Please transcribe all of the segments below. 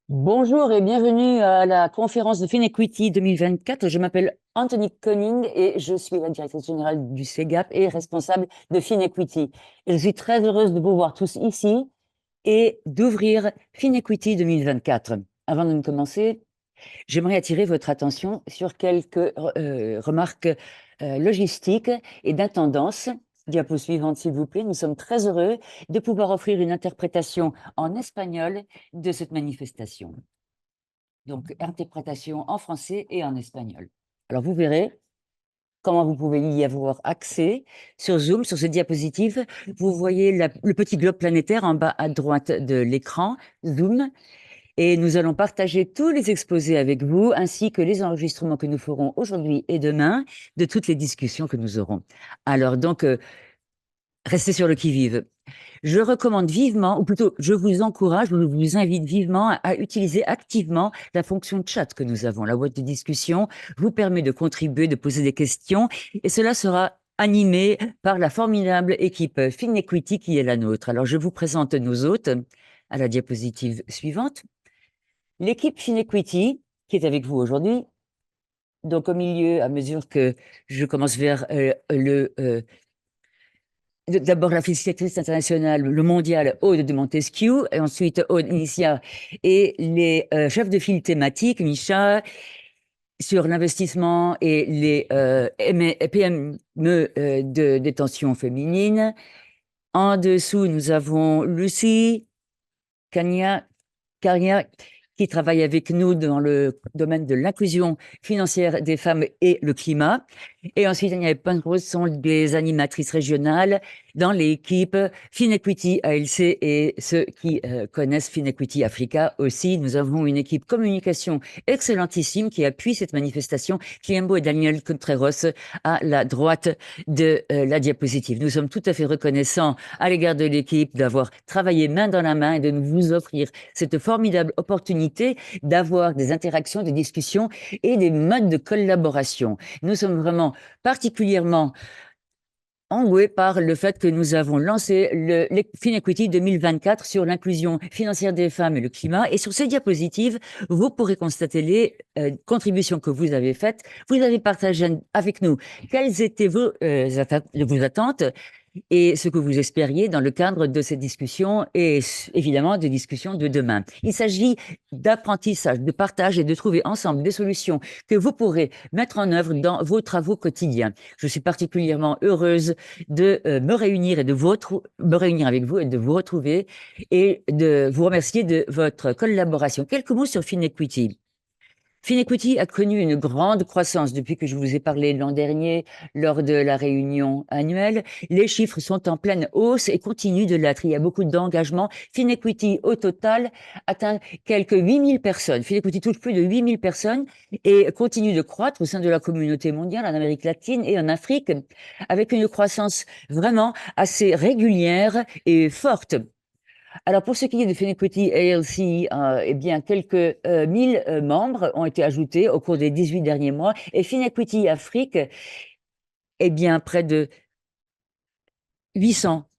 Bonjour et bienvenue à la conférence de FinEquity 2024. Je m'appelle Anthony Conning et je suis la directrice générale du CEGAP et responsable de FinEquity. Et je suis très heureuse de vous voir tous ici et d'ouvrir FinEquity 2024. Avant de commencer, j'aimerais attirer votre attention sur quelques remarques logistiques et d'intendance. Diapo suivante, s'il vous plaît. Nous sommes très heureux de pouvoir offrir une interprétation en espagnol de cette manifestation. Donc, interprétation en français et en espagnol. Alors, vous verrez comment vous pouvez y avoir accès sur Zoom, sur ce diapositive. Vous voyez le petit globe planétaire en bas à droite de l'écran, Zoom, et nous allons partager tous les exposés avec vous, ainsi que les enregistrements que nous ferons aujourd'hui et demain de toutes les discussions que nous aurons. Alors, donc, restez sur le qui-vive. Je recommande vivement, ou plutôt, je vous encourage, je vous invite vivement à utiliser activement la fonction chat que nous avons. La boîte de discussion vous permet de contribuer, de poser des questions, et cela sera animé par la formidable équipe FinEquity qui est la nôtre. Alors, je vous présente nos hôtes à la diapositive suivante. L'équipe FinEquity qui est avec vous aujourd'hui. Donc, au milieu, à mesure que je commence vers d'abord la félicitatrice internationale, le mondial Aude de Montesquieu, et ensuite Aude Initia, et les chefs de file thématiques, Micha, sur l'investissement et les PME de détention féminine. En dessous, nous avons Lucie Cagna, qui travaille avec nous dans le domaine de l'inclusion financière des femmes et le climat. Et ensuite, il y a Penrose, sont des animatrices régionales dans l'équipe FinEquity ALC et ceux qui connaissent FinEquity Africa aussi. Nous avons une équipe communication excellentissime qui appuie cette manifestation, Cliembo et Daniel Contreros à la droite de la diapositive. Nous sommes tout à fait reconnaissants à l'égard de l'équipe d'avoir travaillé main dans la main et de nous vous offrir cette formidable opportunité d'avoir des interactions, des discussions et des modes de collaboration. Nous sommes vraiment particulièrement enjoués par le fait que nous avons lancé le FinEquity 2024 sur l'inclusion financière des femmes et le climat. Et sur ces diapositives, vous pourrez constater les contributions que vous avez faites. Vous avez partagé avec nous quelles étaient vos attentes et ce que vous espériez dans le cadre de cette discussion et évidemment des discussions de demain. Il s'agit d'apprentissage, de partage et de trouver ensemble des solutions que vous pourrez mettre en œuvre dans vos travaux quotidiens. Je suis particulièrement heureuse de me réunir et de me réunir avec vous et de vous retrouver et de vous remercier de votre collaboration. Quelques mots sur FinEquity. FinEquity a connu une grande croissance depuis que je vous ai parlé l'an dernier lors de la réunion annuelle. Les chiffres sont en pleine hausse et continuent de l'être. Il y a beaucoup d'engagement. FinEquity, au total, atteint quelques 8000 personnes. FinEquity touche plus de 8000 personnes et continue de croître au sein de la communauté mondiale, en Amérique latine et en Afrique, avec une croissance vraiment assez régulière et forte. Alors, pour ce qui est de FinEquity ALC, eh bien, quelques 1000 membres ont été ajoutés au cours des 18 derniers mois. Et FinEquity Afrique, eh bien, près de 800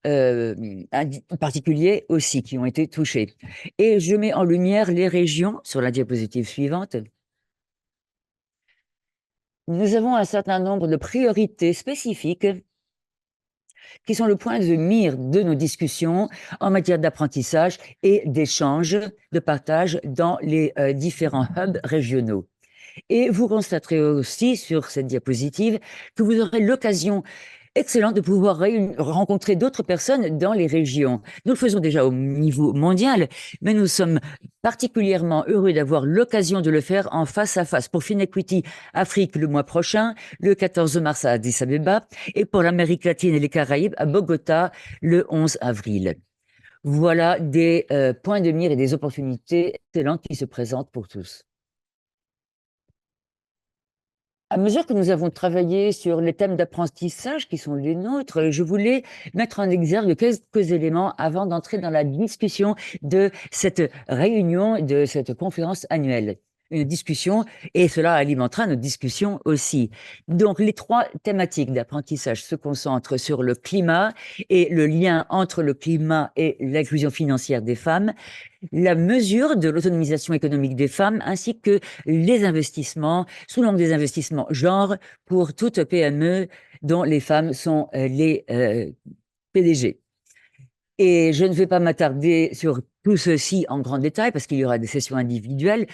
particuliers aussi qui ont été touchés. Et je mets en lumière les régions sur la diapositive suivante. Nous avons un certain nombre de priorités spécifiques qui sont le point de mire de nos discussions en matière d'apprentissage et d'échange, de partage dans les différents hubs régionaux. Et vous constaterez aussi sur cette diapositive que vous aurez l'occasion excellent de pouvoir rencontrer d'autres personnes dans les régions. Nous le faisons déjà au niveau mondial, mais nous sommes particulièrement heureux d'avoir l'occasion de le faire en face à face. Pour FinEquity Afrique le mois prochain, le 14 mars à Addis Abeba, et pour l'Amérique latine et les Caraïbes à Bogota le 11 avril. Voilà des points de mire et des opportunités excellentes qui se présentent pour tous. À mesure que nous avons travaillé sur les thèmes d'apprentissage qui sont les nôtres, je voulais mettre en exergue quelques éléments avant d'entrer dans la discussion de cette réunion, de cette conférence annuelle. une discussion et cela alimentera notre discussion aussi. Donc, les trois thématiques d'apprentissage se concentrent sur le climat et le lien entre le climat et l'inclusion financière des femmes, la mesure de l'autonomisation économique des femmes, ainsi que les investissements, sous l'angle des investissements genre, pour toute PME dont les femmes sont les PDG. Et je ne vais pas m'attarder sur tout ceci en grand détail parce qu'il y aura des sessions individuelles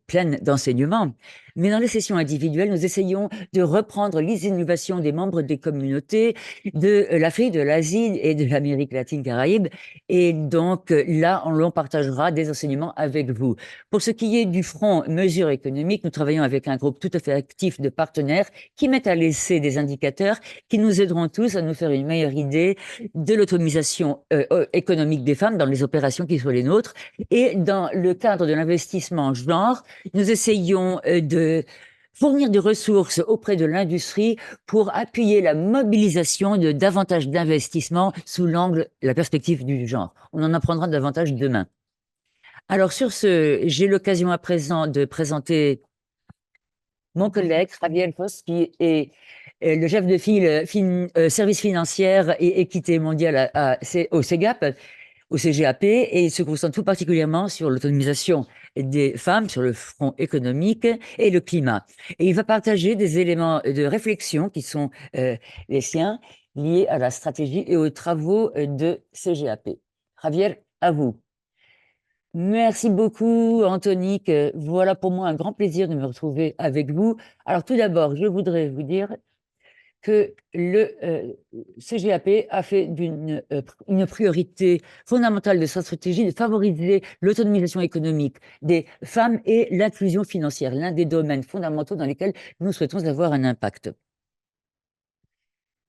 pleines d'enseignements. Mais dans les sessions individuelles, nous essayons de reprendre les innovations des membres des communautés de l'Afrique, de l'Asie et de l'Amérique latine Caraïbe. Et donc là, on partagera des enseignements avec vous. Pour ce qui est du front mesures économiques, nous travaillons avec un groupe tout à fait actif de partenaires qui mettent à l'essai des indicateurs qui nous aideront tous à nous faire une meilleure idée de l'autonomisation économique des femmes dans les opérations qui soient les nôtres. Et dans le cadre de l'investissement genre, nous essayons de fournir des ressources auprès de l'industrie pour appuyer la mobilisation de davantage d'investissements sous l'angle, la perspective du genre. On en apprendra davantage demain. Alors sur ce, j'ai l'occasion à présent de présenter mon collègue Javier Foss, qui est le chef de file services financiers et équité mondiale au CEGAP, au CGAP, et il se concentre tout particulièrement sur l'autonomisation des femmes, sur le front économique et le climat. Et il va partager des éléments de réflexion qui sont les siens, liés à la stratégie et aux travaux de CGAP. Javier, à vous. Merci beaucoup, Anthony. Voilà pour moi un grand plaisir de me retrouver avec vous. Alors, tout d'abord, je voudrais vous dire que le CGAP a fait une priorité fondamentale de sa stratégie de favoriser l'autonomisation économique des femmes et l'inclusion financière, l'un des domaines fondamentaux dans lesquels nous souhaitons avoir un impact.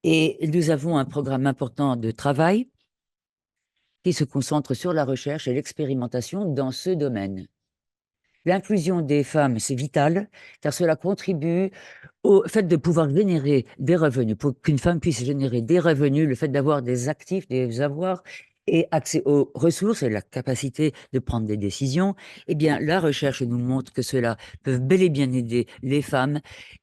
Et nous avons un programme important de travail qui se concentre sur la recherche et l'expérimentation dans ce domaine. L'inclusion des femmes, c'est vital, car cela contribue au fait de pouvoir générer des revenus. Pour qu'une femme puisse générer des revenus, le fait d'avoir des actifs, des avoirs et accès aux ressources et la capacité de prendre des décisions, eh bien, la recherche nous montre que cela peut bel et bien aider les femmes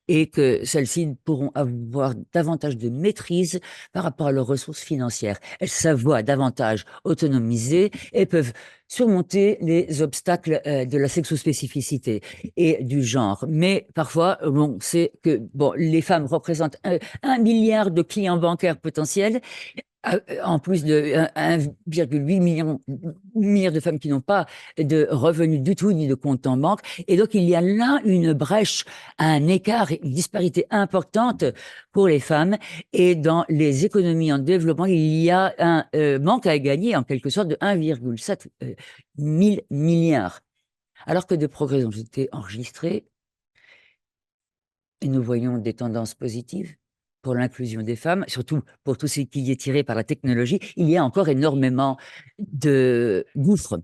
et que celles-ci pourront avoir davantage de maîtrise par rapport à leurs ressources financières. Elles s'avoient davantage autonomisées et peuvent surmonter les obstacles de la sexospécificité et du genre. Mais parfois, on sait que les femmes représentent 1 milliard de clients bancaires potentiels, en plus de 1,8 milliard de femmes qui n'ont pas de revenus du tout, ni de compte en banque. Et donc, il y a là une brèche, un écart, une disparité importante pour les femmes. Et dans les économies en développement, il y a un manque à gagner, en quelque sorte, de 1,7 milliards. Alors que des progrès ont été enregistrés, et nous voyons des tendances positives pour l'inclusion des femmes, surtout pour tout ce qui est tiré par la technologie, il y a encore énormément de gouffres.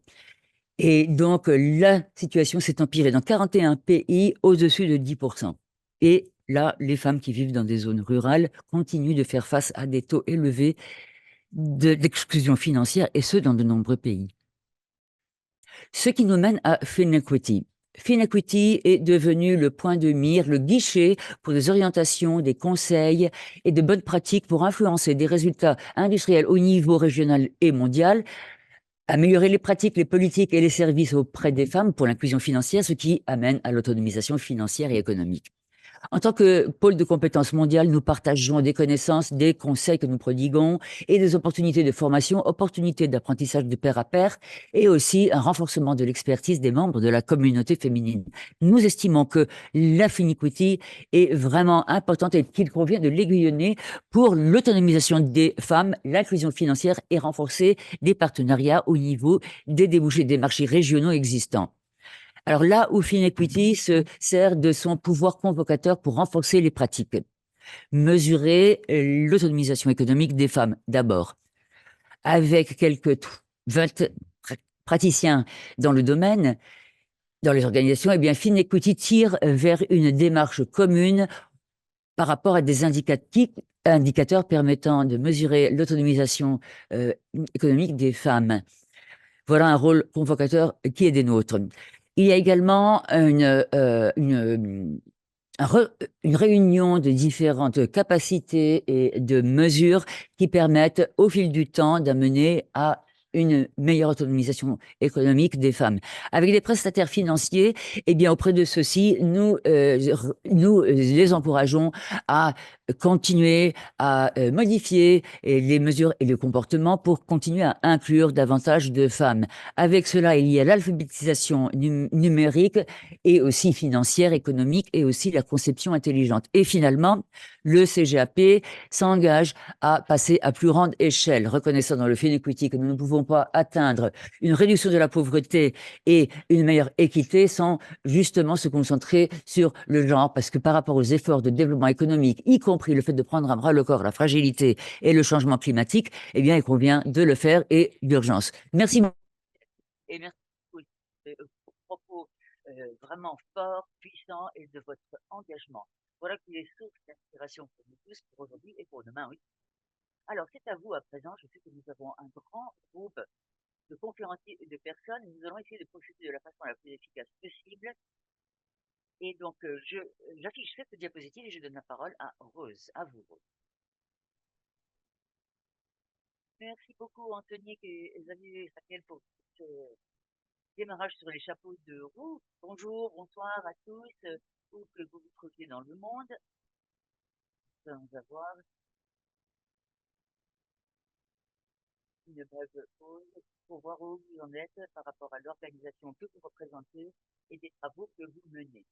Et donc, la situation s'est empirée dans 41 pays au-dessus de 10%. Et là, les femmes qui vivent dans des zones rurales continuent de faire face à des taux élevés d'exclusion financière, et ce, dans de nombreux pays. Ce qui nous mène à Finequity. Finequity est devenu le point de mire, le guichet pour des orientations, des conseils et de bonnes pratiques pour influencer des résultats industriels au niveau régional et mondial, améliorer les pratiques, les politiques et les services auprès des femmes pour l'inclusion financière, ce qui amène à l'autonomisation financière et économique. En tant que pôle de compétences mondiales, nous partageons des connaissances, des conseils que nous prodiguons et des opportunités de formation, opportunités d'apprentissage de pair à pair et aussi un renforcement de l'expertise des membres de la communauté féminine. Nous estimons que la Finequity est vraiment importante et qu'il convient de l'aiguillonner pour l'autonomisation des femmes, l'inclusion financière et renforcer des partenariats au niveau des débouchés des marchés régionaux existants. Alors là où Finequity se sert de son pouvoir convocateur pour renforcer les pratiques, mesurer l'autonomisation économique des femmes d'abord, avec quelques 20 praticiens dans le domaine, dans les organisations, eh bien Finequity tire vers une démarche commune par rapport à des indicateurs permettant de mesurer l'autonomisation économique des femmes. Voilà un rôle convocateur qui est des nôtres. Il y a également une réunion de différentes capacités et de mesures qui permettent au fil du temps d'amener à une meilleure autonomisation économique des femmes. Avec les prestataires financiers, eh bien, auprès de ceux-ci, nous les encourageons à continuer à modifier les mesures et le comportement pour continuer à inclure davantage de femmes. Avec cela, il y a l'alphabétisation numérique et aussi financière, économique et aussi la conception intelligente. Et finalement, le CGAP s'engage à passer à plus grande échelle, reconnaissant dans le fait equity que nous ne pouvons pas atteindre une réduction de la pauvreté et une meilleure équité sans justement se concentrer sur le genre, parce que par rapport aux efforts de développement économique, y compris le fait de prendre à bras le corps la fragilité et le changement climatique, eh bien, il convient de le faire et d'urgence. Merci beaucoup. Et merci beaucoup de vos propos vraiment forts, puissants et de votre engagement. Voilà qui est source d'inspiration pour nous tous, pour aujourd'hui et pour demain, oui. Alors, c'est à vous à présent. Je sais que nous avons un grand groupe de conférenciers et de personnes. Nous allons essayer de procéder de la façon la plus efficace possible. Et donc, j'affiche cette diapositive et je donne la parole à Rose. À vous, Rose. Merci beaucoup, Anthony et Xavier Samuel, pour ce démarrage sur les chapeaux de roue. Bonjour, bonsoir à tous, où que vous vous trouviez dans le monde. Nous allons avoir une brève pause pour voir où vous en êtes par rapport à l'organisation que vous représentez et des travaux que vous menez.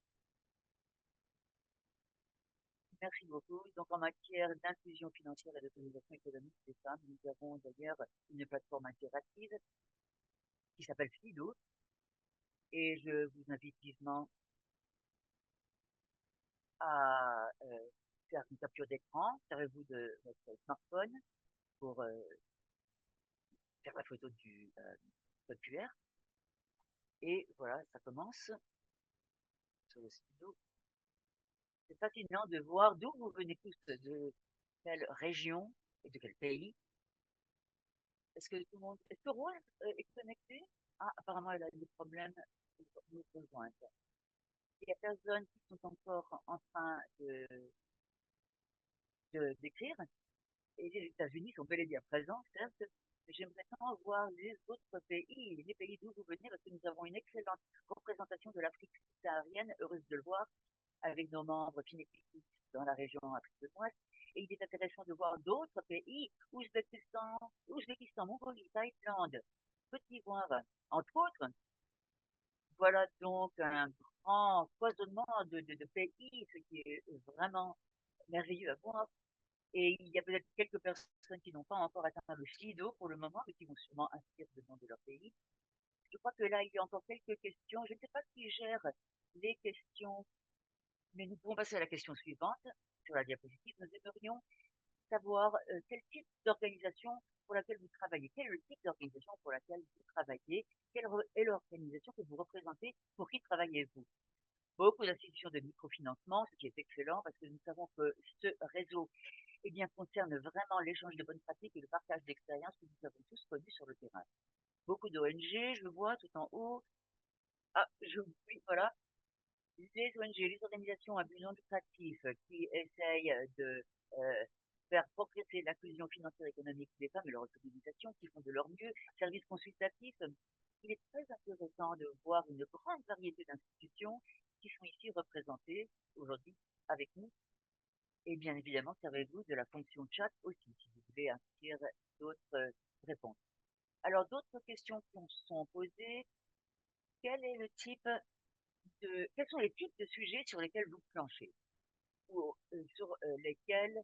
Merci beaucoup. Donc, en matière d'inclusion financière et d'autonomisation économique des femmes, nous avons d'ailleurs une plateforme interactive qui s'appelle Fido. Et je vous invite vivement à faire une capture d'écran. Servez-vous de votre smartphone pour faire la photo du code QR. Et voilà, ça commence sur le stylo. C'est fascinant de voir d'où vous venez tous, de quelle région et de quel pays. Est-ce que tout le monde. Est-ce que Rose est connectée? Ah, apparemment, elle a des problèmes de nous rejoindre. Il y a personnes qui sont encore en train d'écrire. Et les États-Unis sont bel et bien présents, certes, mais j'aimerais tant voir les autres pays, les pays d'où vous venez, parce que nous avons une excellente représentation de l'Afrique subsaharienne, heureuse de le voir, avec nos membres Finépitis dans la région Afrique de l'Ouest. Et il est intéressant de voir d'autres pays, Ouzbékistan, Mongolie, Thaïlande, Côte d'Ivoire, entre autres. Voilà donc un grand foisonnement de pays, ce qui est vraiment merveilleux à voir. Et il y a peut-être quelques personnes qui n'ont pas encore atteint le FIDO pour le moment, mais qui vont sûrement inscrire le nom de leur pays. Je crois que là, il y a encore quelques questions. Je ne sais pas qui gère les questions, mais nous pouvons passer à la question suivante sur la diapositive. Nous aimerions savoir quel type d'organisation pour laquelle vous travaillez. Quel est le type d'organisation pour laquelle vous travaillez? Quelle est l'organisation que vous représentez? Pour qui travaillez-vous? Beaucoup d'institutions de microfinancement, ce qui est excellent parce que nous savons que ce réseau eh bien, concerne vraiment l'échange de bonnes pratiques et le partage d'expériences que nous avons tous connus sur le terrain. Beaucoup d'ONG, je vois tout en haut. Ah, oui, voilà. Les ONG, les organisations à but non lucratif qui essayent de faire progresser l'inclusion financière et économique des femmes et leur autonomisation, qui font de leur mieux, services consultatifs. Il est très intéressant de voir une grande variété d'institutions qui sont ici représentées aujourd'hui avec nous. Et bien évidemment, servez-vous de la fonction chat aussi, si vous voulez inscrire d'autres réponses. Alors, d'autres questions qui sont posées. Quels sont les types de sujets sur lesquels vous planchez ou sur lesquels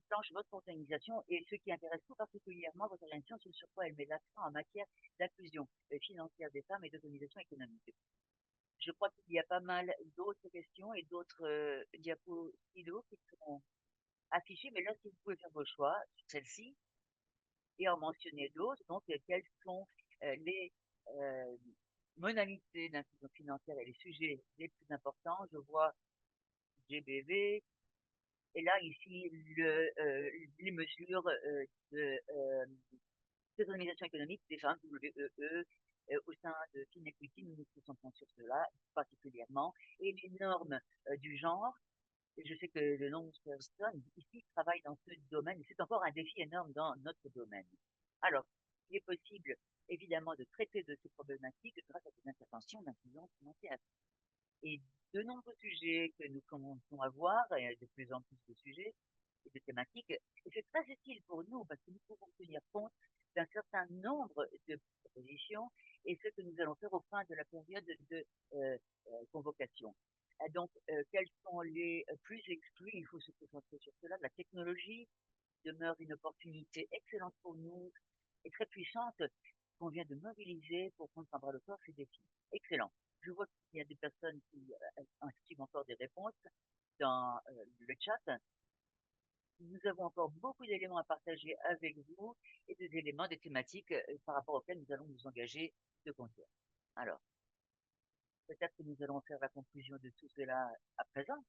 planche votre organisation et ce qui intéresse tout particulièrement votre organisation, c'est sur quoi elle met l'accent en matière d'inclusion financière des femmes et d'autonomisation économique. Je crois qu'il y a pas mal d'autres questions et d'autres diapos qui seront affichées, mais là, si vous pouvez faire vos choix sur celle-ci et en mentionner d'autres, donc quelles sont les modalités d'inclusion financière et les sujets les plus importants. Je vois GBV, et là, ici, les mesures de d'autonomisation économique des femmes, WEE, au sein de Finequity, nous nous concentrons sur cela particulièrement, et les normes du genre. Je sais que de nombreuses personnes ici travaillent dans ce domaine, et c'est encore un défi énorme dans notre domaine. Alors, il est possible, évidemment, de traiter de ces problématiques grâce à des interventions d'influence financière. Et de nombreux sujets que nous commençons à voir, et de plus en plus de sujets et de thématiques, et c'est très utile pour nous parce que nous pouvons tenir compte d'un certain nombre de propositions et ce que nous allons faire au fin de la période de convocation. Donc, quels sont les plus exclus? Il faut se concentrer sur cela. La technologie demeure une opportunité excellente pour nous et très puissante qu'on vient de mobiliser pour prendre à bras le corps ces défis. Excellent. Je vois qu'il y a des personnes qui inscrivent encore des réponses dans le chat. Nous avons encore beaucoup d'éléments à partager avec vous et des éléments, des thématiques par rapport auxquelles nous allons nous engager de concert. Alors, peut-être que nous allons faire la conclusion de tout cela à présent.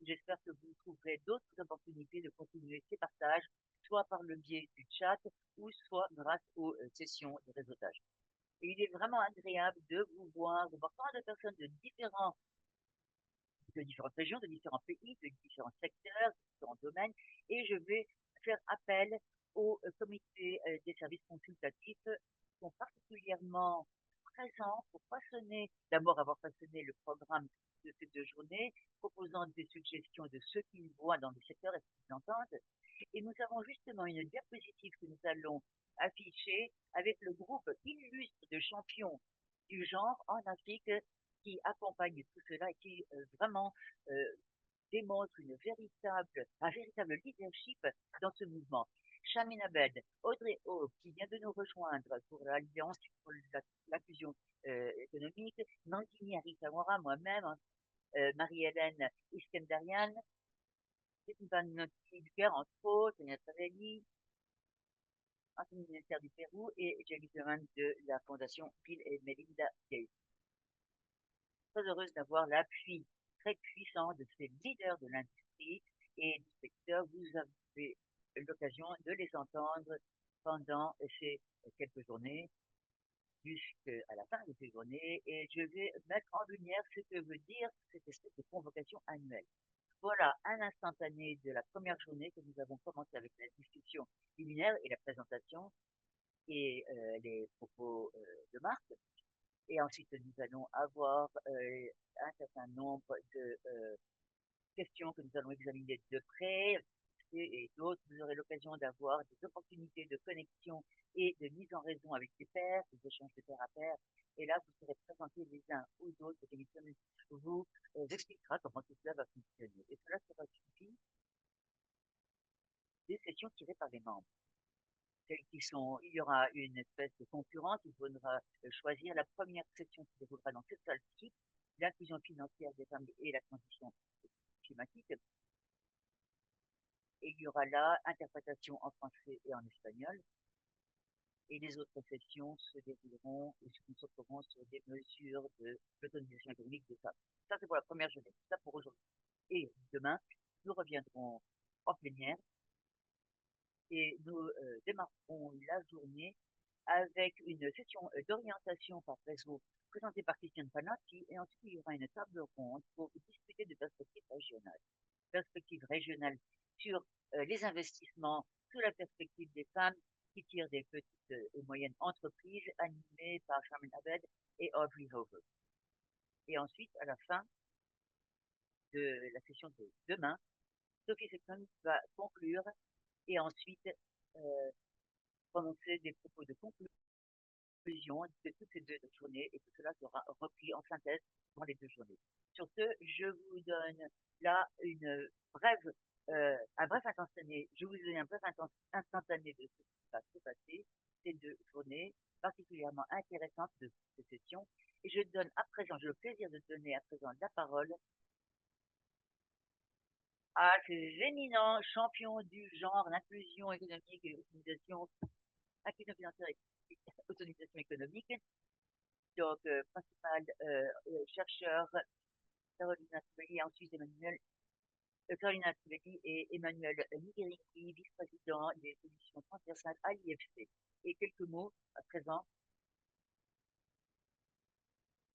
J'espère que vous trouverez d'autres opportunités de continuer ces partages, soit par le biais du chat ou soit grâce aux sessions de réseautage. Et il est vraiment agréable de voir tant de personnes de différentes régions, de différents pays, de différents secteurs, de différents domaines, et je vais faire appel au comité des services consultatifs qui sont particulièrement présents pour façonner, d'abord avoir façonné le programme de ces 2 journées, proposant des suggestions de ce qu'ils voient dans les secteurs et ce qu'ils entendent. Et nous avons justement une diapositive que nous allons afficher avec le groupe illustre de champions du genre en Afrique qui accompagne tout cela et qui vraiment euh, démontre un véritable leadership dans ce mouvement. Shamin Abed, Audrey Hope, qui vient de nous rejoindre pour l'Alliance pour l'inclusion économique, Nandini Aritawara, moi-même, Marie-Hélène Iskenderian, Stéphane Tilker, entre autres, Sonia Travelli, ancien ministère du Pérou, et Jamie Duran de la Fondation Bill et Melinda Gates. Très heureuse d'avoir l'appui très puissant de ces leaders de l'industrie et du secteur. Vous avez l'occasion de les entendre pendant ces quelques journées jusqu'à la fin de ces journées et je vais mettre en lumière ce que veut dire cette espèce de convocation annuelle. Voilà un instantané de la première journée que nous avons commencé avec la discussion liminaire et la présentation et les propos de Marc. Et ensuite, nous allons avoir un certain nombre de questions que nous allons examiner de près et d'autres. Vous aurez l'occasion d'avoir des opportunités de connexion et de mise en raison avec des pairs, des échanges de pair à pair. Et là, vous serez présentés les uns aux autres. Et Télévision vous expliquera comment tout cela va fonctionner. Et cela sera suivi des sessions tirées par les membres. Il y aura une espèce de concurrence, il faudra choisir la première session qui se déroulera dans cette salle-ci, l'inclusion financière des femmes et la transition climatique. Et il y aura là interprétation en français et en espagnol. Et les autres sessions se dérouleront et se concentreront sur des mesures de l'autonomisation économique des femmes. Ça, c'est pour la première journée. Ça pour aujourd'hui. Et demain, nous reviendrons en plénière et nous démarrerons la journée avec une session d'orientation par réseau présentée par Christiane Panatti et ensuite il y aura une table ronde pour discuter de perspectives régionales sur les investissements sous la perspective des femmes qui tirent des petites et moyennes entreprises animées par Charmaine Abed et Audrey Hover. Et ensuite, à la fin de la session de demain, Sophie Sexton va conclure et ensuite prononcer des propos de conclusion de toutes ces 2 journées et tout cela sera repris en synthèse dans les 2 journées. Sur ce, je vous donne là un bref instantané. Je vous donne un bref instantané de ce qui va se passer ces 2 journées particulièrement intéressantes de cette session. Et je donne à présent, j'ai le plaisir de donner à présent la parole à ces éminents champions du genre, l'inclusion économique et l'autonomisation, inclusion financière et autonomisation économique. Donc, principal chercheur, Carolina Trivelli, et ensuite Carolina Trivelli et Emmanuel Nigerinki, vice-président des solutions transversales à l'IFC. Et quelques mots à présent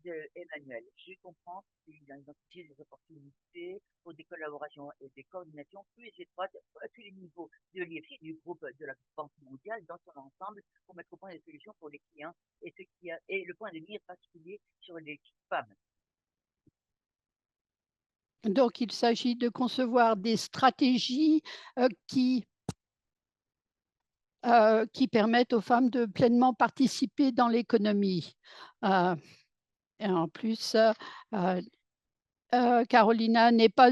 Emmanuel. Je comprends qu'il identifie des opportunités pour des collaborations et des coordinations plus étroites à tous les niveaux de l'IFI, du groupe de la Banque mondiale dans son ensemble pour mettre au point des solutions pour les clients et le point de mire particulier sur les femmes. Donc, il s'agit de concevoir des stratégies qui permettent aux femmes de pleinement participer dans l'économie. Et en plus, Carolina n'est pas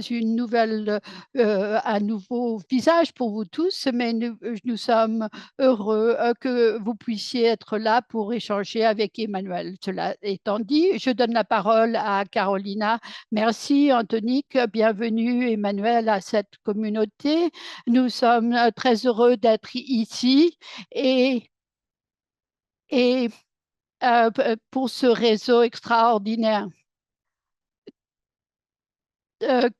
un nouveau visage pour vous tous, mais nous sommes heureux que vous puissiez être là pour échanger avec Emmanuel. Cela étant dit, je donne la parole à Carolina. Merci, Anthonique. Bienvenue, Emmanuel, à cette communauté. Nous sommes très heureux d'être ici et pour ce réseau extraordinaire.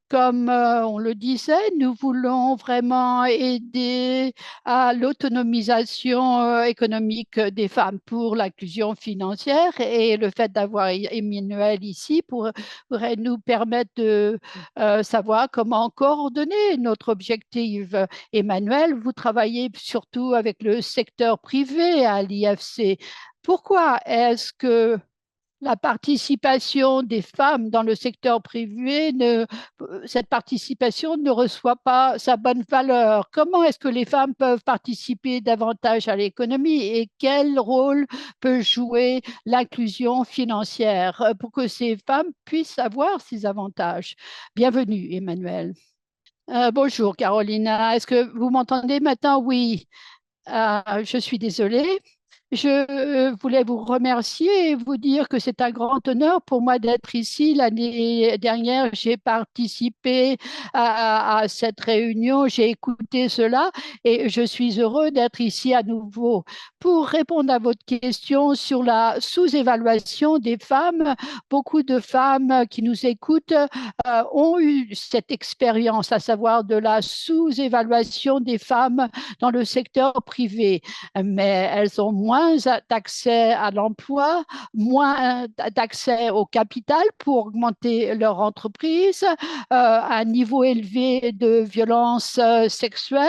Comme on le disait, nous voulons vraiment aider à l'autonomisation économique des femmes pour l'inclusion financière, et le fait d'avoir Emmanuel ici pourrait nous permettre de savoir comment coordonner notre objectif. Emmanuel, vous travaillez surtout avec le secteur privé à l'IFC. Pourquoi est-ce que la participation des femmes dans le secteur privé, cette participation ne reçoit pas sa bonne valeur? Comment est-ce que les femmes peuvent participer davantage à l'économie et quel rôle peut jouer l'inclusion financière pour que ces femmes puissent avoir ces avantages? Bienvenue, Emmanuel. Bonjour, Carolina. Est-ce que vous m'entendez maintenant? Oui. Je suis désolée. Je voulais vous remercier et vous dire que c'est un grand honneur pour moi d'être ici. L'année dernière, j'ai participé à cette réunion, j'ai écouté cela et je suis heureux d'être ici à nouveau. Pour répondre à votre question sur la sous-évaluation des femmes, beaucoup de femmes qui nous écoutent ont eu cette expérience, à savoir de la sous-évaluation des femmes dans le secteur privé, mais elles ont moins d'accès à l'emploi, moins d'accès au capital pour augmenter leur entreprise, un niveau élevé de violence sexuelle.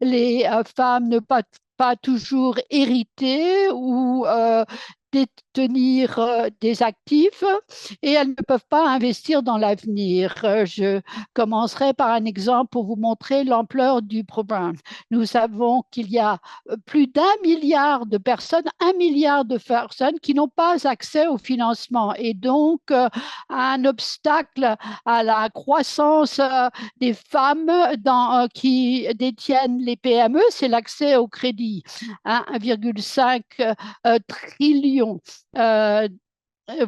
Les femmes ne peuvent pas toujours hériter ou détenir des actifs et elles ne peuvent pas investir dans l'avenir. Je commencerai par un exemple pour vous montrer l'ampleur du problème. Nous savons qu'il y a plus d'1 milliard de personnes, 1 milliard de personnes qui n'ont pas accès au financement et donc un obstacle à la croissance des femmes qui détiennent les PME, c'est l'accès au crédit. 1,5 trillion.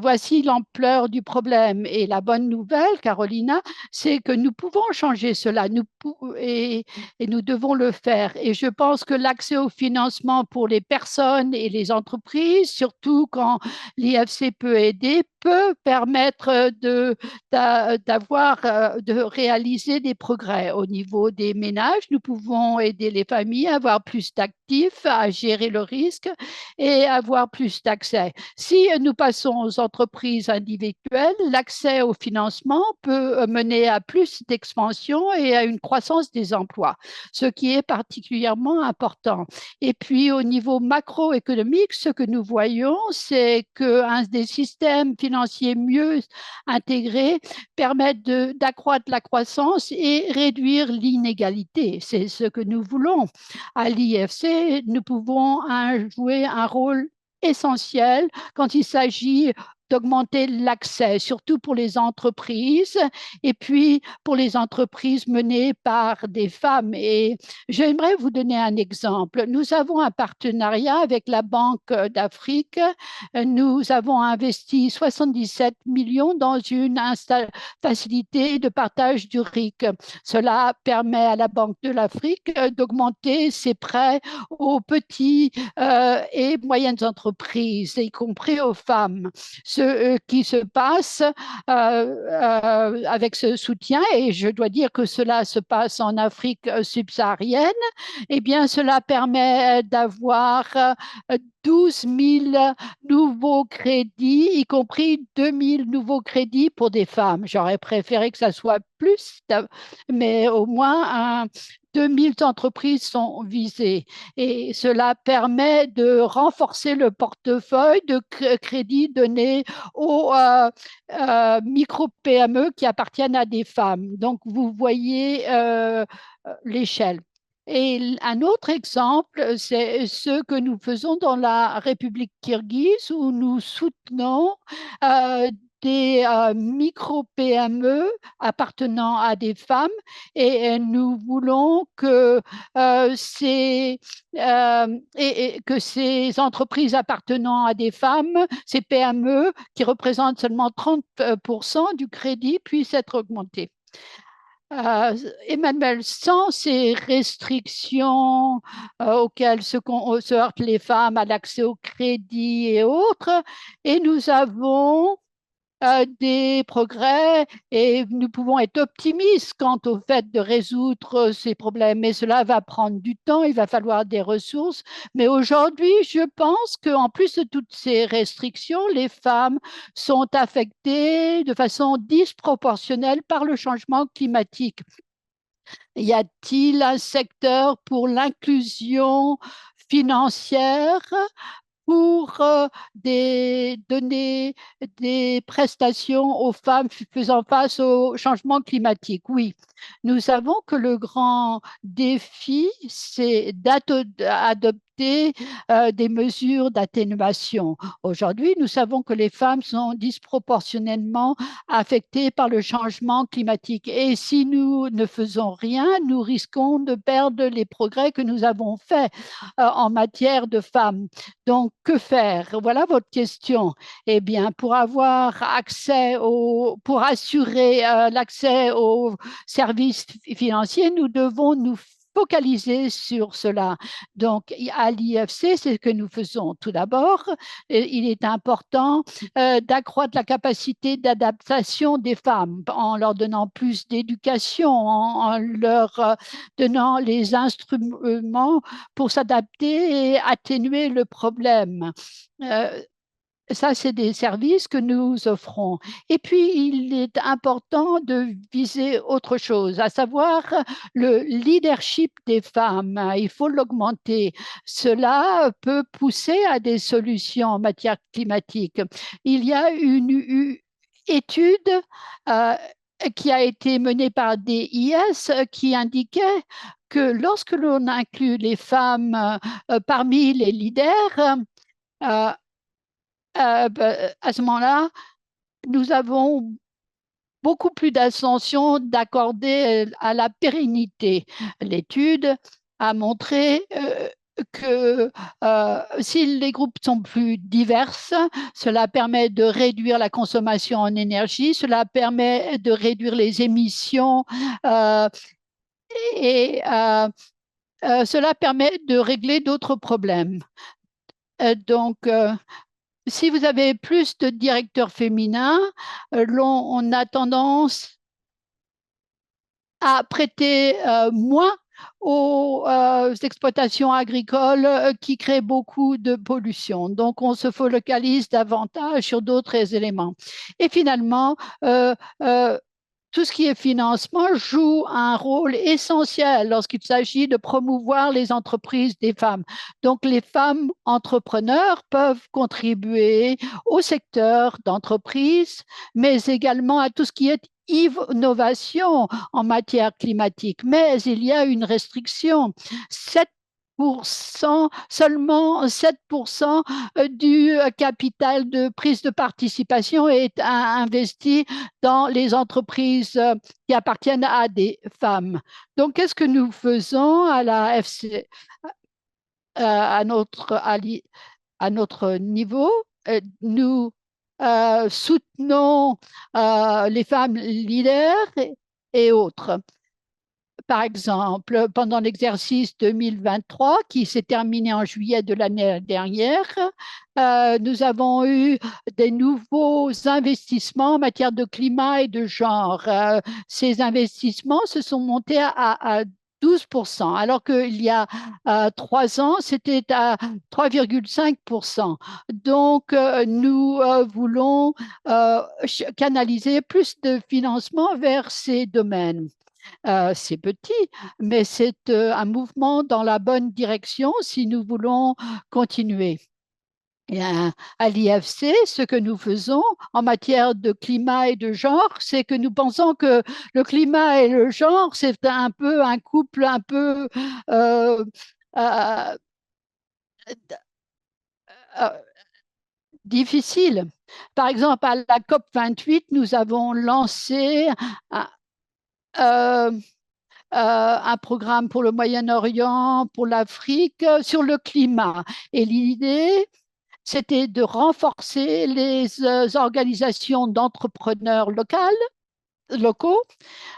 Voici l'ampleur du problème. Et la bonne nouvelle, Carolina, c'est que nous pouvons changer cela et nous devons le faire. Et je pense que l'accès au financement pour les personnes et les entreprises, surtout quand l'IFC peut aider, peut permettre de réaliser des progrès. Au niveau des ménages, nous pouvons aider les familles à avoir plus d'actifs, à gérer le risque et avoir plus d'accès. Si nous passons aux entreprises individuelles, l'accès au financement peut mener à plus d'expansion et à une croissance des emplois, ce qui est particulièrement important. Et puis, au niveau macroéconomique, ce que nous voyons, c'est qu'un des systèmes financiers mieux intégrés permettent d'accroître la croissance et réduire l'inégalité. C'est ce que nous voulons. À l'IFC, nous pouvons jouer un rôle essentiel quand il s'agit d'augmenter l'accès, surtout pour les entreprises et puis pour les entreprises menées par des femmes. Et j'aimerais vous donner un exemple. Nous avons un partenariat avec la Banque d'Afrique. Nous avons investi 77 millions dans une facilité de partage du RIC. Cela permet à la Banque de l'Afrique d'augmenter ses prêts aux petits et moyennes entreprises, y compris aux femmes. Ce ce qui se passe avec ce soutien, et je dois dire que cela se passe en Afrique subsaharienne, eh bien, cela permet d'avoir 12 000 nouveaux crédits, y compris 2 000 nouveaux crédits pour des femmes. J'aurais préféré que ça soit plus, mais au moins 2 000 entreprises sont visées. Et cela permet de renforcer le portefeuille de crédits donnés aux micro-PME qui appartiennent à des femmes. Donc, vous voyez l'échelle. Et un autre exemple, c'est ce que nous faisons dans la République kirghize, où nous soutenons des micro-PME appartenant à des femmes, et nous voulons que, que ces entreprises appartenant à des femmes, ces PME qui représentent seulement 30% du crédit, puissent être augmentées. Emmanuel, sans ces restrictions auxquelles se heurtent les femmes à l'accès au crédit et autres, et nous avons des progrès, et nous pouvons être optimistes quant au fait de résoudre ces problèmes, mais cela va prendre du temps, il va falloir des ressources. Mais aujourd'hui, je pense qu'en plus de toutes ces restrictions, les femmes sont affectées de façon disproportionnelle par le changement climatique. Y a-t-il un secteur pour l'inclusion financière pour donner des prestations aux femmes faisant face au changement climatique? Oui, nous savons que le grand défi, c'est d'adopter des mesures d'atténuation. Aujourd'hui, nous savons que les femmes sont disproportionnellement affectées par le changement climatique. Et si nous ne faisons rien, nous risquons de perdre les progrès que nous avons faits en matière de femmes. Donc, que faire? Voilà votre question. Eh bien, pour assurer l'accès aux services financiers, nous devons nous focaliser sur cela. Donc, à l'IFC, c'est ce que nous faisons. Tout d'abord, il est important d'accroître la capacité d'adaptation des femmes en leur donnant plus d'éducation, en leur donnant les instruments pour s'adapter et atténuer le problème. Ça, c'est des services que nous offrons. Et puis, il est important de viser autre chose, à savoir le leadership des femmes. Il faut l'augmenter. Cela peut pousser à des solutions en matière climatique. Il y a une étude qui a été menée par DIS qui indiquait que lorsque l'on inclut les femmes parmi les leaders, à ce moment-là, nous avons beaucoup plus d'ascension d'accorder à la pérennité. L'étude a montré que si les groupes sont plus divers, cela permet de réduire la consommation en énergie, cela permet de réduire les émissions et cela permet de régler d'autres problèmes. Donc, si vous avez plus de directeurs féminins, on a tendance à prêter moins aux exploitations agricoles qui créent beaucoup de pollution. Donc, on se focalise davantage sur d'autres éléments. Et finalement, tout ce qui est financement joue un rôle essentiel lorsqu'il s'agit de promouvoir les entreprises des femmes. Donc, les femmes entrepreneurs peuvent contribuer au secteur d'entreprise, mais également à tout ce qui est innovation en matière climatique. Mais il y a une restriction. Seulement 7% du capital de prise de participation est investi dans les entreprises qui appartiennent à des femmes. Donc, qu'est-ce que nous faisons à la FC, à notre niveau? Nous soutenons les femmes leaders et autres. Par exemple, pendant l'exercice 2023 qui s'est terminé en juillet de l'année dernière, nous avons eu des nouveaux investissements en matière de climat et de genre. Ces investissements se sont montés à 12%, alors qu'il y a 3 ans, c'était à 3,5%. Donc, nous voulons canaliser plus de financement vers ces domaines. C'est petit, mais c'est un mouvement dans la bonne direction si nous voulons continuer. Et à l'IFC, ce que nous faisons en matière de climat et de genre, c'est que nous pensons que le climat et le genre, c'est un peu un couple un peu euh, euh, euh, difficile. Par exemple, à la COP 28, nous avons lancé un, euh, un programme pour le Moyen-Orient, pour l'Afrique, sur le climat. Et l'idée, c'était de renforcer les organisations d'entrepreneurs locaux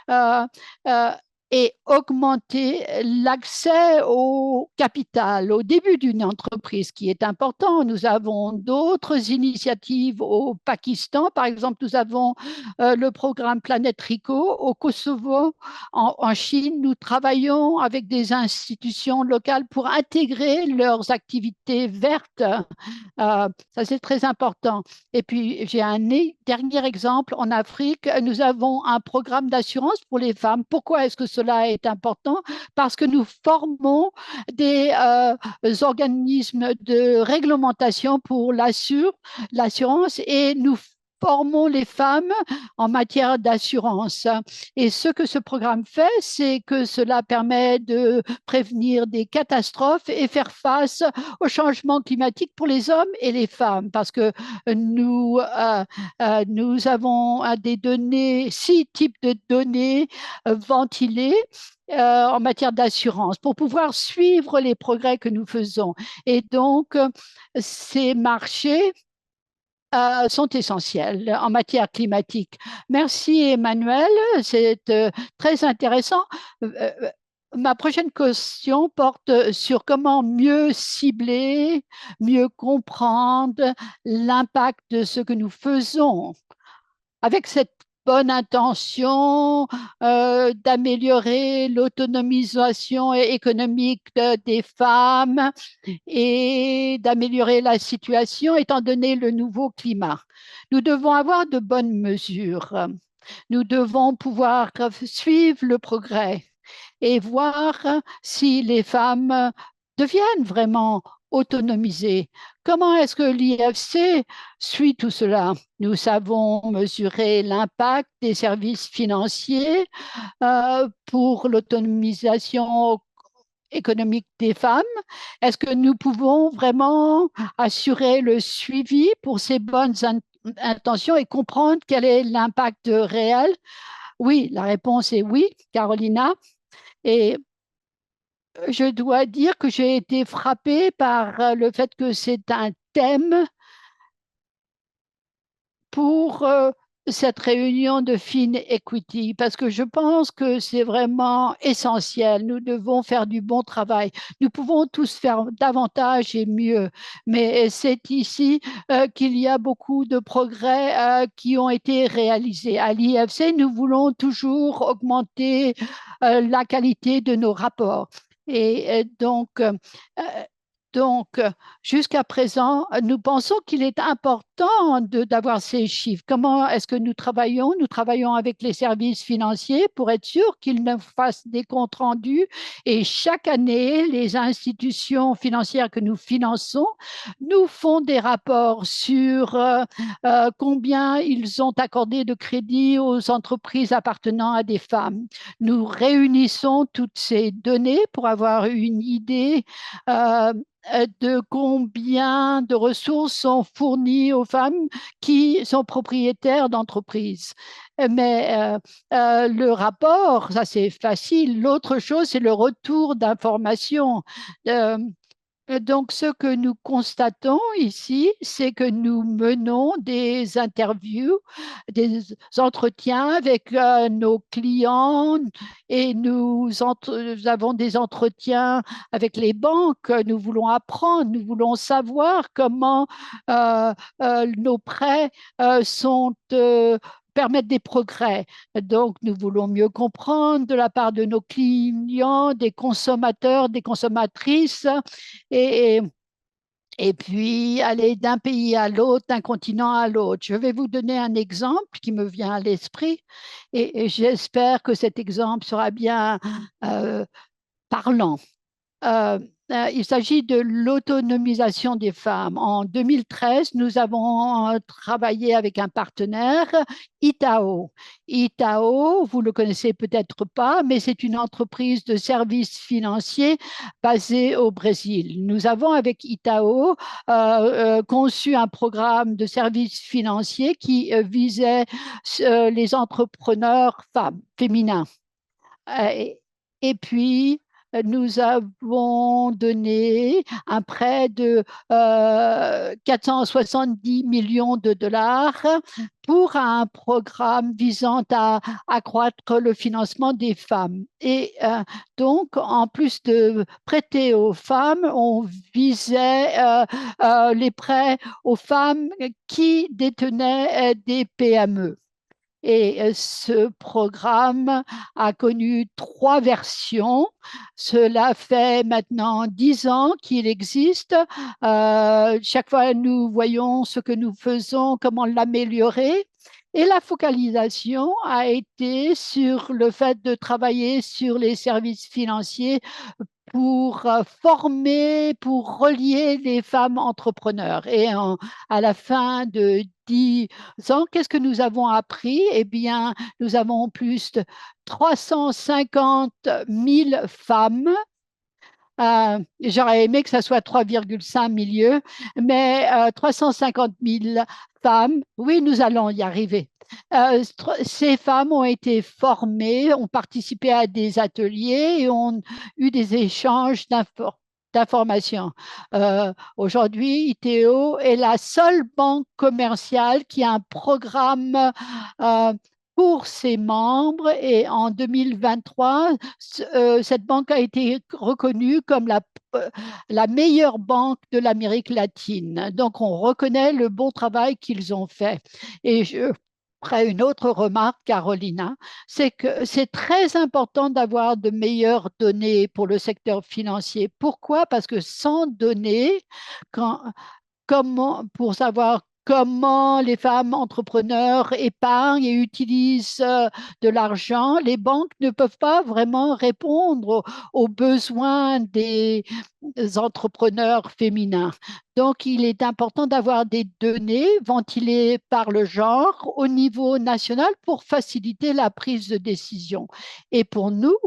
euh, euh, et augmenter l'accès au capital au début d'une entreprise, qui est important. Nous avons d'autres initiatives au Pakistan. Par exemple, nous avons le programme Planète Rico au Kosovo. En Chine, nous travaillons avec des institutions locales pour intégrer leurs activités vertes. Ça, c'est très important. Et puis, j'ai un dernier exemple. En Afrique, nous avons un programme d'assurance pour les femmes. Pourquoi est-ce que cela est important? Parce que nous formons des organismes de réglementation pour l'assurance et nous formons les femmes en matière d'assurance. Et ce que ce programme fait, c'est que cela permet de prévenir des catastrophes et faire face au changement climatique pour les hommes et les femmes, parce que nous avons des données, 6 types de données ventilées en matière d'assurance pour pouvoir suivre les progrès que nous faisons. Et donc, ces marchés sont essentiels en matière climatique. Merci Emmanuel, c'est très intéressant. Ma prochaine question porte sur comment mieux cibler, mieux comprendre l'impact de ce que nous faisons avec cette bonne intention d'améliorer l'autonomisation économique des femmes et d'améliorer la situation étant donné le nouveau climat. Nous devons avoir de bonnes mesures. Nous devons pouvoir suivre le progrès et voir si les femmes deviennent vraiment autonomisées. Comment est-ce que l'IFC suit tout cela? Nous savons mesurer l'impact des services financiers pour l'autonomisation économique des femmes. Est-ce que nous pouvons vraiment assurer le suivi pour ces bonnes intentions et comprendre quel est l'impact réel? Oui, la réponse est oui, Carolina. Et je dois dire que j'ai été frappée par le fait que c'est un thème pour cette réunion de Fin Equity, parce que je pense que c'est vraiment essentiel. Nous devons faire du bon travail. Nous pouvons tous faire davantage et mieux, mais c'est ici qu'il y a beaucoup de progrès qui ont été réalisés. À l'IFC, nous voulons toujours augmenter la qualité de nos rapports. Et donc, jusqu'à présent, nous pensons qu'il est important d'avoir ces chiffres. Comment est-ce que nous travaillons? Nous travaillons avec les services financiers pour être sûr qu'ils nous fassent des comptes rendus. Et chaque année, les institutions financières que nous finançons nous font des rapports sur combien ils ont accordé de crédit aux entreprises appartenant à des femmes. Nous réunissons toutes ces données pour avoir une idée de combien de ressources sont fournies aux femmes qui sont propriétaires d'entreprises. Mais le rapport, ça c'est facile. L'autre chose, c'est le retour d'informations. Donc, ce que nous constatons ici, c'est que nous menons des interviews, des entretiens avec nos clients et nous avons des entretiens avec les banques. Nous voulons apprendre, nous voulons savoir comment nos prêts permettent des progrès. Donc, nous voulons mieux comprendre de la part de nos clients, des consommateurs, des consommatrices, et, et puis aller d'un pays à l'autre, d'un continent à l'autre. Je vais vous donner un exemple qui me vient à l'esprit et j'espère que cet exemple sera bien parlant. Il s'agit de l'autonomisation des femmes. En 2013, nous avons travaillé avec un partenaire, Itao. Itao, vous ne le connaissez peut-être pas, mais c'est une entreprise de services financiers basée au Brésil. Nous avons avec Itao conçu un programme de services financiers qui visait les entrepreneurs femmes, féminins. Et puis, nous avons donné un prêt de 470 millions de dollars pour un programme visant à accroître le financement des femmes. Et donc, en plus de prêter aux femmes, on visait les prêts aux femmes qui détenaient des PME. Et ce programme a connu 3 versions. Cela fait maintenant 10 ans qu'il existe. Chaque fois, nous voyons ce que nous faisons, comment l'améliorer. Et la focalisation a été sur le fait de travailler sur les services financiers pour former, pour relier les femmes entrepreneurs. Et à la fin de 10 ans, qu'est-ce que nous avons appris? Eh bien, nous avons plus de 350 000 femmes. J'aurais aimé que ça soit 3,5 millions, mais 350 000 femmes, oui, nous allons y arriver. Ces femmes ont été formées, ont participé à des ateliers et ont eu des échanges d'informations. Aujourd'hui, ITO est la seule banque commerciale qui a un programme pour ses membres et en 2023, cette banque a été reconnue comme la meilleure banque de l'Amérique latine. Donc, on reconnaît le bon travail qu'ils ont fait. Et je ferai une autre remarque, Carolina, c'est que c'est très important d'avoir de meilleures données pour le secteur financier. Pourquoi? Parce que sans données, pour savoir comment les femmes entrepreneurs épargnent et utilisent de l'argent, les banques ne peuvent pas vraiment répondre aux besoins des entrepreneurs féminins. Donc, il est important d'avoir des données ventilées par le genre au niveau national pour faciliter la prise de décision. Et pour nous,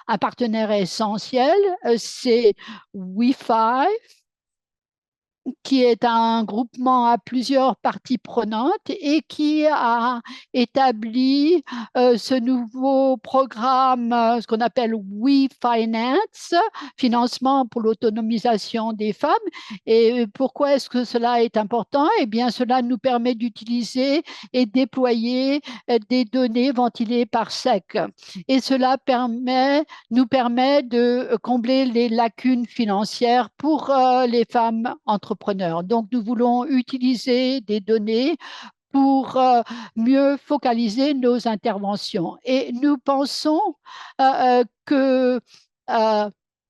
un partenaire essentiel, c'est Wi-Fi, qui est un groupement à plusieurs parties prenantes et qui a établi ce nouveau programme, ce qu'on appelle WeFinance, financement pour l'autonomisation des femmes. Et pourquoi est-ce que cela est important? Eh bien, cela nous permet d'utiliser et déployer des données ventilées par SEC. Et cela nous permet de combler les lacunes financières pour les femmes entrepreneurs. Donc, nous voulons utiliser des données pour mieux focaliser nos interventions. Et nous pensons que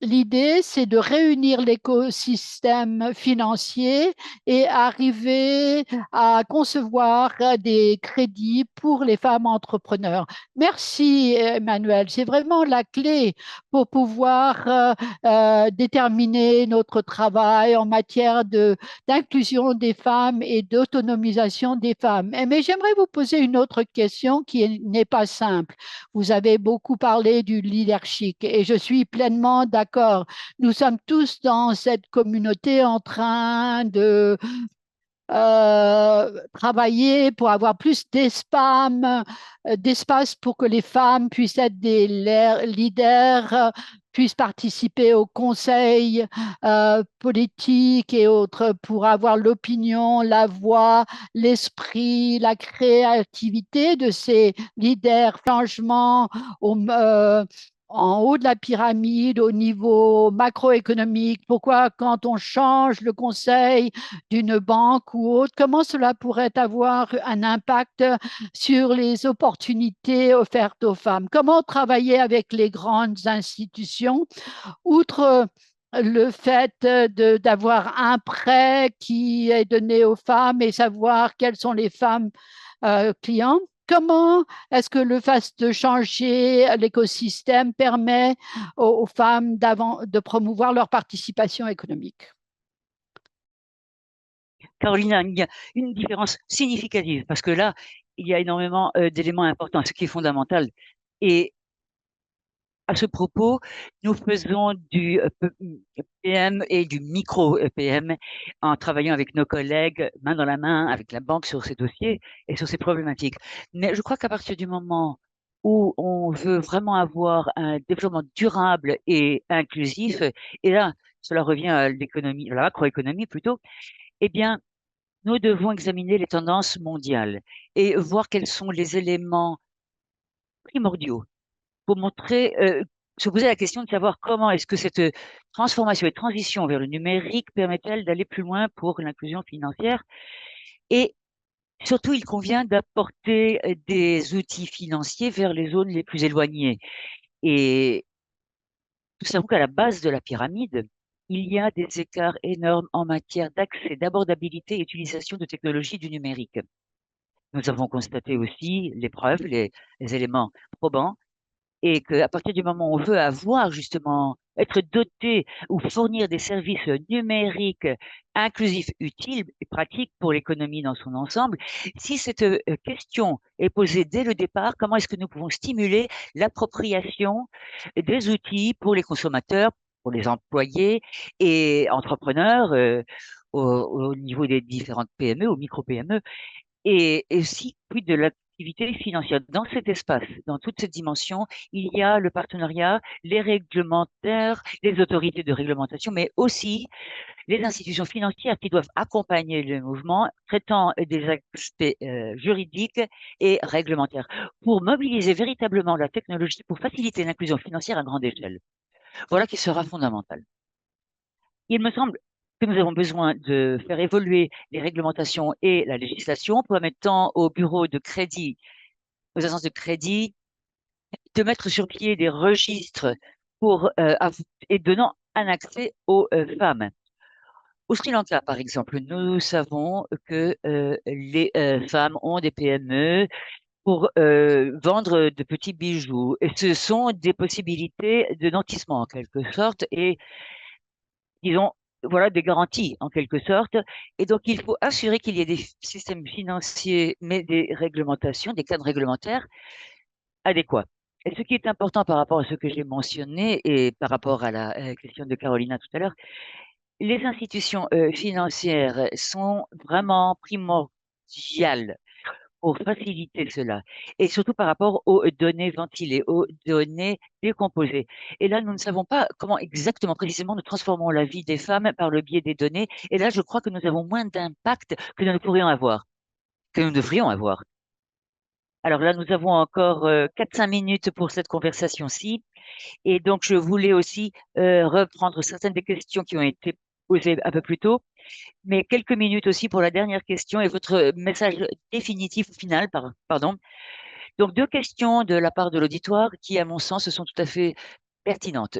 l'idée, c'est de réunir l'écosystème financier et arriver à concevoir des crédits pour les femmes entrepreneurs. Merci, Emmanuel. C'est vraiment la clé pour pouvoir déterminer notre travail en matière d'inclusion des femmes et d'autonomisation des femmes. Mais j'aimerais vous poser une autre question qui n'est pas simple. Vous avez beaucoup parlé du leadership et je suis pleinement d'accord. Nous sommes tous dans cette communauté en train de travailler pour avoir plus d'espace pour que les femmes puissent être des leaders, puissent participer aux conseils politiques et autres, pour avoir l'opinion, la voix, l'esprit, la créativité de ces leaders, changement en haut de la pyramide, au niveau macroéconomique. Pourquoi, quand on change le conseil d'une banque ou autre, comment cela pourrait avoir un impact sur les opportunités offertes aux femmes? Comment travailler avec les grandes institutions, outre le fait d'avoir un prêt qui est donné aux femmes et savoir quelles sont les femmes clients? Comment est-ce que le fait de changer l'écosystème permet aux femmes de promouvoir leur participation économique? Carolina, il y a une différence significative parce que là, il y a énormément d'éléments importants, ce qui est fondamental. Et à ce propos, nous faisons du PM et du micro-PM en travaillant avec nos collègues main dans la main avec la banque sur ces dossiers et sur ces problématiques. Mais je crois qu'à partir du moment où on veut vraiment avoir un développement durable et inclusif, et là, cela revient à l'économie, à la macroéconomie plutôt, eh bien, nous devons examiner les tendances mondiales et voir quels sont les éléments primordiaux pour montrer, se poser la question de savoir comment est-ce que cette transformation et transition vers le numérique permet-elle d'aller plus loin pour l'inclusion financière. Et surtout, il convient d'apporter des outils financiers vers les zones les plus éloignées. Et nous savons qu'à la base de la pyramide, il y a des écarts énormes en matière d'accès, d'abordabilité et d'utilisation de technologies du numérique. Nous avons constaté aussi les preuves, les éléments probants, et qu'à partir du moment où on veut avoir justement, être doté ou fournir des services numériques inclusifs, utiles et pratiques pour l'économie dans son ensemble, si cette question est posée dès le départ, comment est-ce que nous pouvons stimuler l'appropriation des outils pour les consommateurs, pour les employés et entrepreneurs au niveau des différentes PME ou micro-PME et aussi, puis de l'activité financière. Dans cet espace, dans toute cette dimension, il y a le partenariat, les réglementaires, les autorités de réglementation, mais aussi les institutions financières qui doivent accompagner le mouvement, traitant des aspects juridiques et réglementaires, pour mobiliser véritablement la technologie pour faciliter l'inclusion financière à grande échelle. Voilà qui sera fondamental. Il me semble que nous avons besoin de faire évoluer les réglementations et la législation, permettant aux bureaux de crédit, aux agences de crédit, de mettre sur pied des registres pour, et donnant un accès aux femmes. Au Sri Lanka, par exemple, nous savons que les femmes ont des PME pour vendre de petits bijoux. Et ce sont des possibilités de nantissement en quelque sorte. Et disons, voilà, des garanties en quelque sorte. Et donc, il faut assurer qu'il y ait des systèmes financiers, mais des réglementations, des cadres réglementaires adéquats. Et ce qui est important par rapport à ce que j'ai mentionné et par rapport à la question de Carolina tout à l'heure, les institutions financières sont vraiment primordiales pour faciliter cela, et surtout par rapport aux données ventilées, aux données décomposées. Et là, nous ne savons pas comment exactement, précisément, nous transformons la vie des femmes par le biais des données. Et là, je crois que nous avons moins d'impact que nous pourrions avoir, que nous devrions avoir. Alors là, nous avons encore 4-5 minutes pour cette conversation-ci. Et donc, je voulais aussi reprendre certaines des questions qui ont été posées un peu plus tôt, mais quelques minutes aussi pour la dernière question et votre message définitif final, pardon. Donc, deux questions de la part de l'auditoire qui, à mon sens, sont tout à fait pertinentes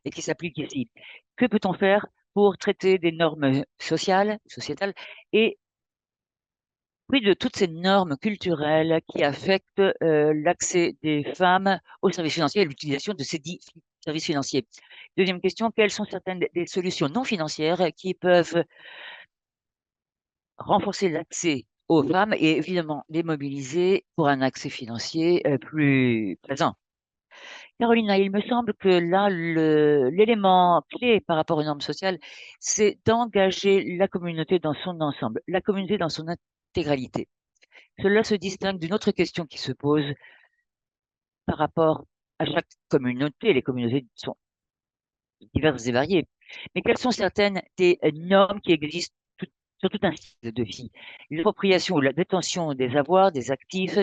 et qui s'appliquent ici. Que peut-on faire pour traiter des normes sociales, sociétales et puis de toutes ces normes culturelles qui affectent l'accès des femmes aux services financiers et l'utilisation de ces dits services financiers? Deuxième question, quelles sont certaines des solutions non financières qui peuvent renforcer l'accès aux femmes et évidemment les mobiliser pour un accès financier plus présent? Carolina, il me semble que là, l'élément clé par rapport aux normes sociales, c'est d'engager la communauté dans son ensemble, la communauté dans son intégralité. Cela se distingue d'une autre question qui se pose par rapport à chaque communauté. Les communautés sont diverses et variées. Mais quelles sont certaines des normes qui existent sur tout un cycle de vie? L'appropriation ou la détention des avoirs, des actifs,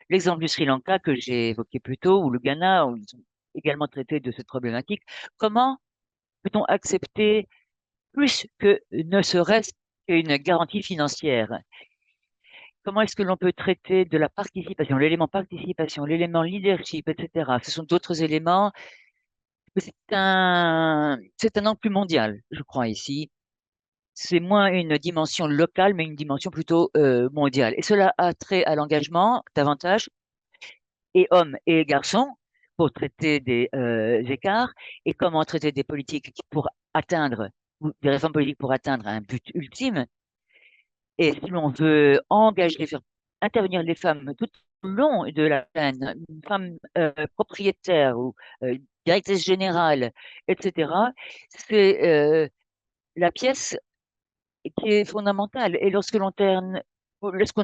l'exemple du Sri Lanka que j'ai évoqué plus tôt, ou le Ghana, où ils ont également traité de cette problématique. Comment peut-on accepter plus que ne serait-ce qu'une garantie financière? Comment est-ce que l'on peut traiter de la participation, l'élément leadership, etc. Ce sont d'autres éléments. C'est un angle plus mondial, je crois, ici. C'est moins une dimension locale, mais une dimension plutôt mondiale. Et cela a trait à l'engagement davantage, et hommes et garçons, pour traiter des écarts, et comment traiter des politiques pour atteindre, ou des réformes politiques pour atteindre un but ultime. Et si l'on veut engager, faire intervenir les femmes tout au long de la chaîne, une femme propriétaire ou directrice générale, etc., c'est la pièce qui est fondamentale. Et lorsqu'on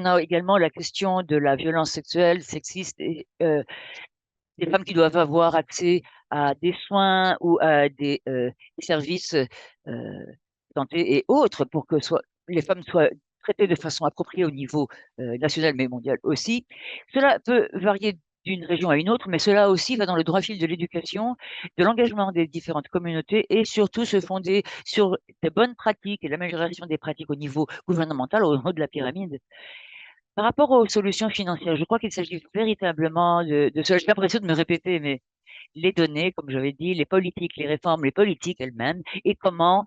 a également la question de la violence sexuelle, sexiste, et des femmes qui doivent avoir accès à des soins ou à des services santé et autres pour que les femmes soient traitées de façon appropriée au niveau national mais mondial aussi. Cela peut varier d'une région à une autre, mais cela aussi va dans le droit fil de l'éducation, de l'engagement des différentes communautés et surtout se fonder sur des bonnes pratiques et l'amélioration des pratiques au niveau gouvernemental, au niveau de la pyramide. Par rapport aux solutions financières, je crois qu'il s'agit véritablement de cela. J'ai l'impression de me répéter, mais les données, comme j'avais dit, les politiques, les réformes, les politiques elles-mêmes, et comment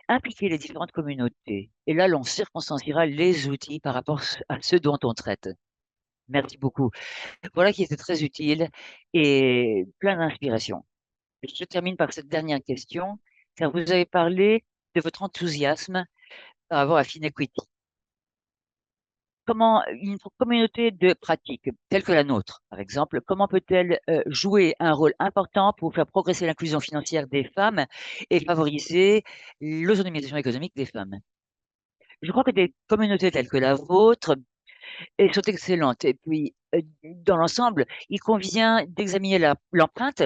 impliquer les différentes communautés. Et là, l'on circonstanciera les outils par rapport à ceux dont on traite. Merci beaucoup. Voilà qui était très utile et plein d'inspiration. Je termine par cette dernière question, car vous avez parlé de votre enthousiasme par rapport à Finequity. Comment une communauté de pratiques telle que la nôtre, par exemple, comment peut-elle jouer un rôle important pour faire progresser l'inclusion financière des femmes et favoriser l'autonomisation économique des femmes? Je crois que des communautés telles que la vôtre sont excellentes. Et puis, dans l'ensemble, il convient d'examiner l'empreinte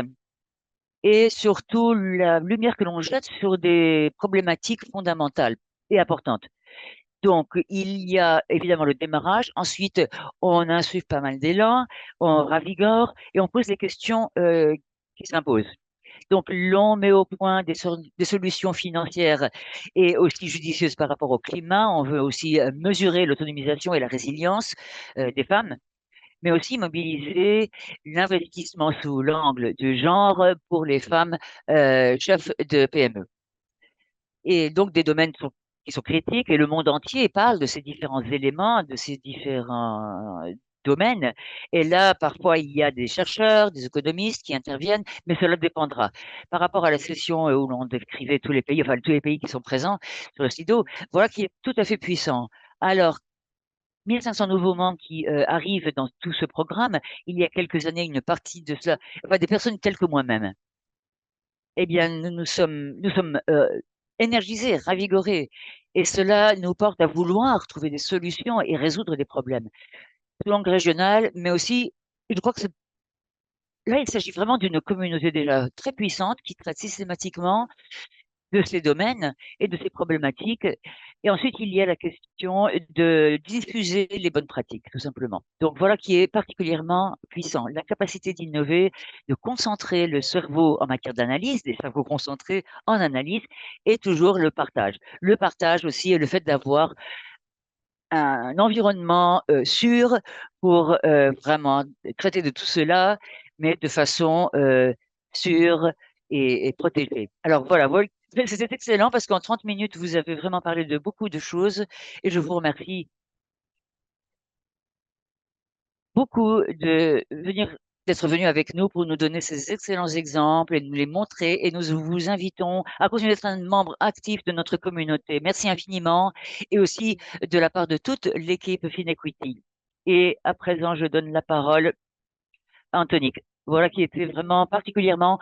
et surtout la lumière que l'on jette sur des problématiques fondamentales et importantes. Donc, il y a évidemment le démarrage. Ensuite, on insuffle pas mal d'élan, on ravigore et on pose les questions qui s'imposent. Donc, l'on met au point des solutions financières et aussi judicieuses par rapport au climat. On veut aussi mesurer l'autonomisation et la résilience des femmes, mais aussi mobiliser l'investissement sous l'angle du genre pour les femmes chefs de PME. Et donc, des domaines qui sont critiques et le monde entier parle de ces différents éléments, de ces différents domaines. Et là, parfois, il y a des chercheurs, des économistes qui interviennent, mais cela dépendra. Par rapport à la session où l'on décrivait tous les pays, enfin tous les pays qui sont présents sur le SIDO, voilà qui est tout à fait puissant. Alors, 1500 nouveaux membres qui arrivent dans tout ce programme. Il y a quelques années, une partie de cela, enfin, des personnes telles que moi-même, eh bien, nous sommes énergisés, ravigorés. Et cela nous porte à vouloir trouver des solutions et résoudre des problèmes. Sous l'angle régional, mais aussi, je crois que là, il s'agit vraiment d'une communauté déjà très puissante qui traite systématiquement de ces domaines et de ces problématiques. Et ensuite, il y a la question de diffuser les bonnes pratiques, tout simplement. Donc voilà qui est particulièrement puissant. La capacité d'innover, de concentrer le cerveau en matière d'analyse, des cerveaux concentrés en analyse, et toujours le partage. Le partage aussi et le fait d'avoir un environnement sûr pour vraiment traiter de tout cela, mais de façon sûre et protégée. Alors voilà, c'était excellent parce qu'en 30 minutes, vous avez vraiment parlé de beaucoup de choses et je vous remercie beaucoup d'être venu avec nous pour nous donner ces excellents exemples et nous les montrer. Et nous vous invitons à continuer d'être un membre actif de notre communauté. Merci infiniment et aussi de la part de toute l'équipe Finequity. Et à présent, je donne la parole à Anthony. voilà, qui était vraiment particulièrement